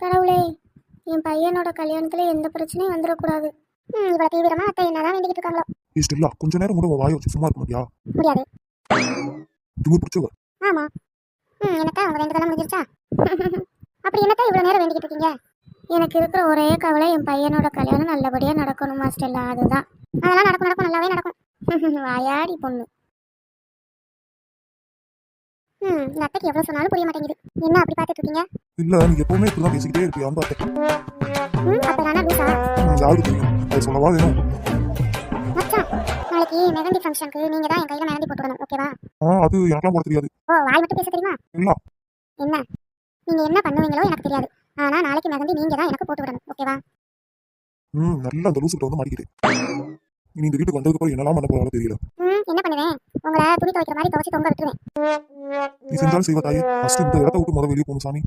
கடவுளே, என் பையனோட கல்யாணத்துல எந்த பிரச்சனையும் வந்துடக்கூடாது. இவ்வளவு தீவிரமா அத்தை என்னதான் வேண்டிக்கிட்டு இருக்காங்களோ. ஸ்டெல்லா, கொஞ்ச நேரம் கூட உன் வாயை வச்சு சும்மா இருக்க மாட்டியா? முடியாது. இது பிடிச்சவ. ஆமா. என்னத்தான் அவங்க வேண்டுதலாம் முடிஞ்சிருச்சா? அப்படி என்னத்தான் இவ்வளவு நேரம் வேண்டிக்கிட்டு இருக்கீங்க? எனக்கு இருக்கிற ஒரே கவலை என் பையனோட கல்யாணம் நல்லபடியா நடக்கணுமா ஸ்டெல்லா, அதுதான். அதெல்லாம் நடக்கும் நடக்கும், நல்லாவே நடக்கும். வாயாடி பொண்ணு. இந்த அத்தைக்கு எவ்வளவு சொன்னாலும் புரிய மாட்டேங்குது. என்ன அப்படி பார்த்துட்டு இருக்கீங்க? இல்ல, நீ எப்பவுமே இப்படிதான் பேசிக்கிட்டே இருப்பியான்னு பார்த்தேன். அப்ப நானா லூசா? யாருக்கு தெரியும்? அது சொல்லவா வேணும்? மச்சான், நாளைக்கு மெஹந்தி ஃபங்க்ஷனுக்கு நீங்க தான் என் கையில மெஹந்தி போட்டு விடணும், ஓகேவா? அது எனக்கெல்லாம் போட தெரியாது. ஓ, வாய் மட்டும் பேச தெரியுமா? இல்ல. என்ன நீங்க என்ன பண்ணுவீங்களோ எனக்கு தெரியாது. ஆனா நாளைக்கு மெஹந்தி நீங்க தான் எனக்கு போட்டு விடணும், ஓகேவா? நல்லா அந்த லூசுகிட்ட வந்து மாட்டிக்கிட்டு. நீ இந்த வீட்டுக்கு வந்ததுக்கு அப்புறம் என்னெல்லாம் பண்ண போறாலும் தெரியல. என்ன பண்ணுவேன்? உங்களை துணி துவைக்கிற மாதிரி துவைச்சு தொங்க விட்டுருவேன். நீ செஞ்சாலும் செய்வ தாயே. ஃபர்ஸ்ட் இந்த இடத்த விட்டு முதல்ல வெளியே போகணும் சாமி.